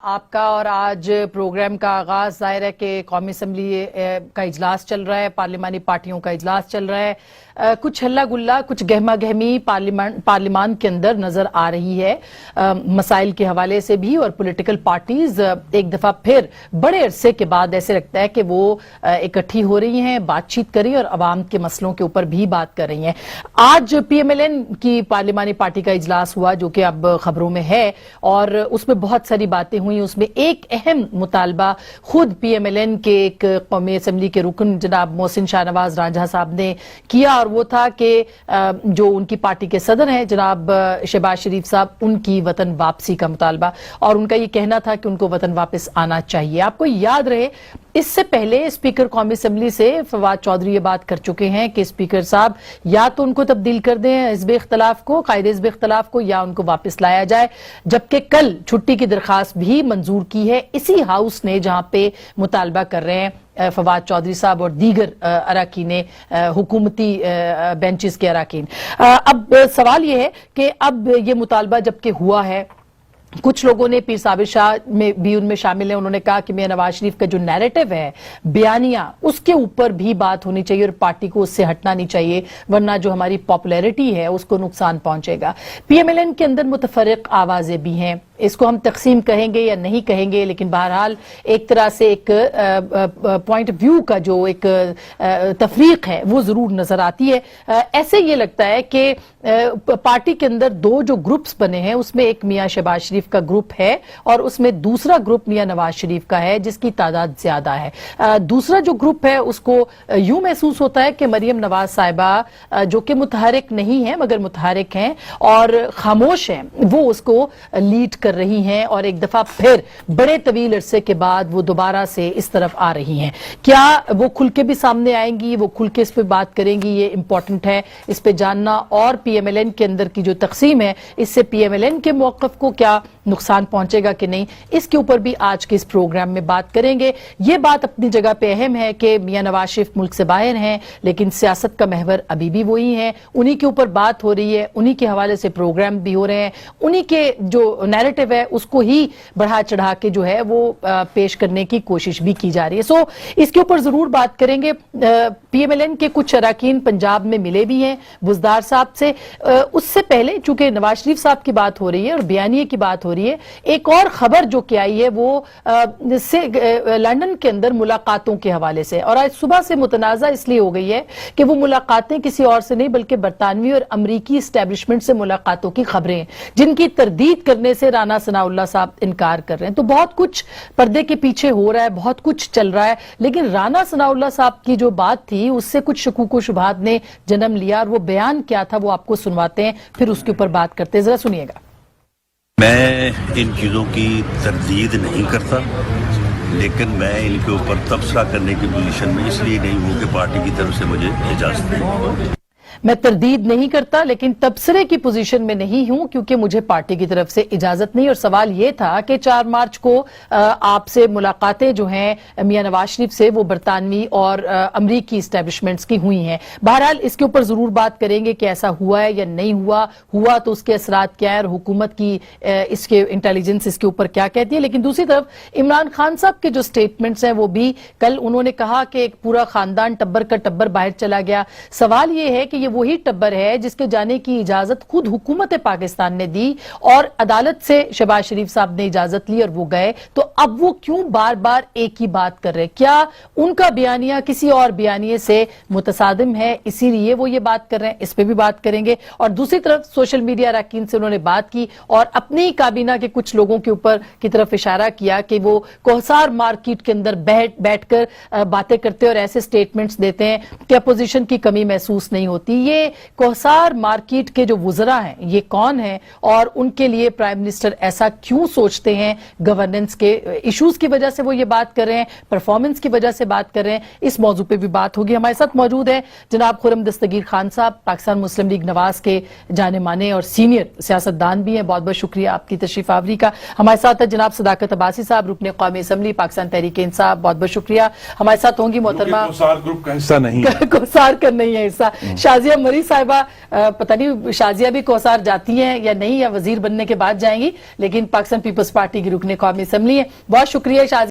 آپ کا اور آج پروگرام کا آغاز ظاہر ہے کہ قومی اسمبلی کا اجلاس چل رہا ہے، پارلیمانی پارٹیوں کا اجلاس چل رہا ہے، کچھ ہلا گلا، کچھ گہما گہمی پارلیمان کے اندر نظر آ رہی ہے، مسائل کے حوالے سے بھی، اور پولیٹیکل پارٹیز ایک دفعہ پھر بڑے عرصے کے بعد ایسے لگتا ہے کہ وہ اکٹھی ہو رہی ہیں، بات چیت کر رہی ہیں اور عوام کے مسئلوں کے اوپر بھی بات کر رہی ہیں۔ آج پی ایم ایل این کی پارلیمانی پارٹی کا اجلاس ہوا جو کہ اب خبروں میں ہے، اور اس میں بہت ساری باتیں ہوئی۔ اس میں ایک اہم مطالبہ خود پی ایم ایل این کے ایک قومی اسمبلی کے رکن جناب محسن شاہ نواز رانجھا صاحب نے کیا، اور وہ تھا کہ جو ان کی پارٹی کے صدر ہیں جناب شہباز شریف صاحب، ان کی وطن واپسی کا مطالبہ، اور ان کا یہ کہنا تھا کہ ان کو وطن واپس آنا چاہیے۔ آپ کو یاد رہے اس سے پہلے اسپیکر قومی اسمبلی سے فواد چودھری یہ بات کر چکے ہیں کہ اسپیکر صاحب یا تو ان کو تبدیل کر دیں حزب اختلاف کو، قائد حزب اختلاف کو، یا ان کو واپس لایا جائے، جبکہ کل چھٹی کی درخواست بھی منظور کی ہے اسی ہاؤس نے جہاں پہ مطالبہ کر رہے ہیں فواد چودھری صاحب اور دیگر اراکین حکومتی بینچز کے اراکین۔ اب سوال یہ ہے کہ اب یہ مطالبہ جبکہ ہوا ہے، کچھ لوگوں نے پیر صابر شاہ میں بھی ان میں شامل ہیں، انہوں نے کہا کہ میاں نواز شریف کا جو نیریٹو ہے، بیانیہ، اس کے اوپر بھی بات ہونی چاہیے اور پارٹی کو اس سے ہٹنا نہیں چاہیے، ورنہ جو ہماری پاپولیرٹی ہے اس کو نقصان پہنچے گا۔ پی ایم ایل این کے اندر متفرق آوازیں بھی ہیں، اس کو ہم تقسیم کہیں گے یا نہیں کہیں گے، لیکن بہرحال ایک طرح سے ایک پوائنٹ آف ویو کا جو ایک تفریق ہے وہ ضرور نظر آتی ہے۔ ایسے یہ لگتا ہے کہ پارٹی کے اندر دو جو گروپس بنے ہیں، اس میں ایک میاں شہباز شریف کا گروپ ہے اور اس میں دوسرا گروپ میاں نواز شریف کا ہے جس کی تعداد زیادہ ہے۔ دوسرا جو گروپ ہے اس کو یوں محسوس ہوتا ہے کہ مریم نواز صاحبہ جو کہ متحرک نہیں ہیں مگر متحرک ہیں اور خاموش ہیں، وہ اس کو لیڈ کر رہی ہیں، اور ایک دفعہ پھر بڑے طویل عرصے کے بعد وہ دوبارہ سے اس طرف آ رہی ہیں۔ کیا وہ کھل کے بھی سامنے آئیں گی، وہ کھل کے اس پہ بات کریں گی، یہ امپورٹنٹ ہے اس پہ جاننا، اور پی ایم ایل این کے اندر کی جو تقسیم ہے اس سے پی ایم ایل این کے موقف کو کیا نقصان پہنچے گا کہ نہیں، اس کے اوپر بھی آج کے اس پروگرام میں بات کریں گے۔ یہ بات اپنی جگہ پہ اہم ہے کہ میاں نواز شریف ملک سے باہر ہیں لیکن سیاست کا محور ابھی بھی وہی ہیں، انہی کے اوپر بات ہو رہی ہے، انہی کے حوالے سے پروگرام بھی ہو رہے ہیں، انہی کے جو نیریٹو ہے اس کو ہی بڑھا چڑھا کے جو ہے وہ پیش کرنے کی کوشش بھی کی جا رہی ہے۔ سو اس کے اوپر ضرور بات کریں گے۔ پی ایم ایل این کے کچھ اراکین پنجاب میں ملے بھی ہیں بزدار صاحب سے۔ اس سے پہلے چونکہ نواز شریف صاحب کی بات ہو رہی ہے اور بیانیے کی بات ہو رہی ہے، ایک اور خبر جو کہ آئی ہے وہ لندن کے اندر ملاقاتوں کے حوالے سے، اور آج صبح سے متنازع اس لیے ہو گئی ہے کہ وہ ملاقاتیں کسی اور سے نہیں بلکہ برطانوی اور امریکی اسٹیبلشمنٹ سے ملاقاتوں کی خبریں ہیں جن کی تردید کرنے سے رانا ثناء اللہ صاحب انکار کر رہے ہیں۔ تو بہت کچھ پردے کے پیچھے ہو رہا ہے، بہت کچھ چل رہا ہے، لیکن رانا ثناء اللہ صاحب کی جو بات تھی اس سے کچھ شکوک و شبہات نے جنم لیا، اور وہ بیان کیا تھا وہ آپ کو سنواتے ہیں، پھر اس کے اوپر بات کرتے ہیں، ذرا سنیے گا۔ میں ان چیزوں کی تردید نہیں کرتا، لیکن میں ان کے اوپر تبصرہ کرنے کی پوزیشن میں اس لیے نہیں ہوں کہ پارٹی کی طرف سے مجھے اجازت نہیں۔ میں تردید نہیں کرتا لیکن تبصرے کی پوزیشن میں نہیں ہوں کیونکہ مجھے پارٹی کی طرف سے اجازت نہیں۔ اور سوال یہ تھا کہ 4 مارچ کو آپ سے ملاقاتیں جو ہیں میاں نواز شریف سے وہ برطانوی اور امریکی اسٹیبلشمنٹس کی ہوئی ہیں۔ بہرحال اس کے اوپر ضرور بات کریں گے کہ ایسا ہوا ہے یا نہیں ہوا تو اس کے اثرات کیا ہے اور حکومت کی اس کے انٹیلیجنس اس کے اوپر کیا کہتی ہے۔ لیکن دوسری طرف عمران خان صاحب کے جو سٹیٹمنٹس ہیں وہ بھی کل انہوں نے کہا کہ ایک پورا خاندان ٹبر کا ٹبر باہر چلا گیا۔ سوال یہ ہے کہ یہ وہی ٹبر ہے جس کے جانے کی اجازت خود حکومت پاکستان نے دی اور عدالت سے شہباز شریف صاحب نے اجازت لی اور وہ گئے، تو اب وہ کیوں بار بار ایک ہی بات کر رہے؟ کیا ان کا بیانیہ کسی اور بیانیے سے متصادم ہے اسی لیے وہ یہ بات کر رہے ہیں؟ اس پہ بھی بات کریں گے۔ اور دوسری طرف سوشل میڈیا اراکین سے انہوں نے بات کی اور اپنی کابینہ کے کچھ لوگوں کے اوپر کی طرف اشارہ کیا کہ وہ کوہسار مارکیٹ کے اندر بیٹھ کر باتیں کرتے اور ایسے سٹیٹمنٹس دیتے ہیں کہ اپوزیشن کی کمی محسوس نہیں ہوتی۔ یہ کوہسار مارکیٹ کے جو وزراء ہیں یہ کون ہیں اور ان کے لیے پرائم منسٹر ایسا کیوں سوچتے ہیں؟ گورننس کے ایشوز کی وجہ سے وہ یہ بات کر رہے ہیں، پرفارمنس کی وجہ سے بات کر رہے ہیں؟ اس موضوع پہ بھی بات ہوگی۔ ہمارے ساتھ موجود ہیں جناب خرم دستگیر خان صاحب، پاکستان مسلم لیگ نواز کے جانے مانے اور سینئر سیاستدان بھی ہیں، بہت بہت شکریہ آپ کی تشریف آوری کا۔ ہمارے ساتھ ہے جناب صداقت عباسی صاحب، رکن قومی اسمبلی پاکستان تحریک انصاف، بہت بہت شکریہ۔ ہمارے ساتھ ہوں گی محترمہ کوہسار گروپ کا حصہ نہیں، کوہسار کا نہیں ہے حصہ، شازیہ شازیہ مری صاحبہ پتہ نہیں شازیہ بھی کوسار جاتی ہیں یا نہیں، یا وزیر بننے کے بعد جائیں گی، لیکن پاکستان پیپلز پارٹی کی رکن قومی اسمبلی ہیں. بہت شکریہ شازیہ.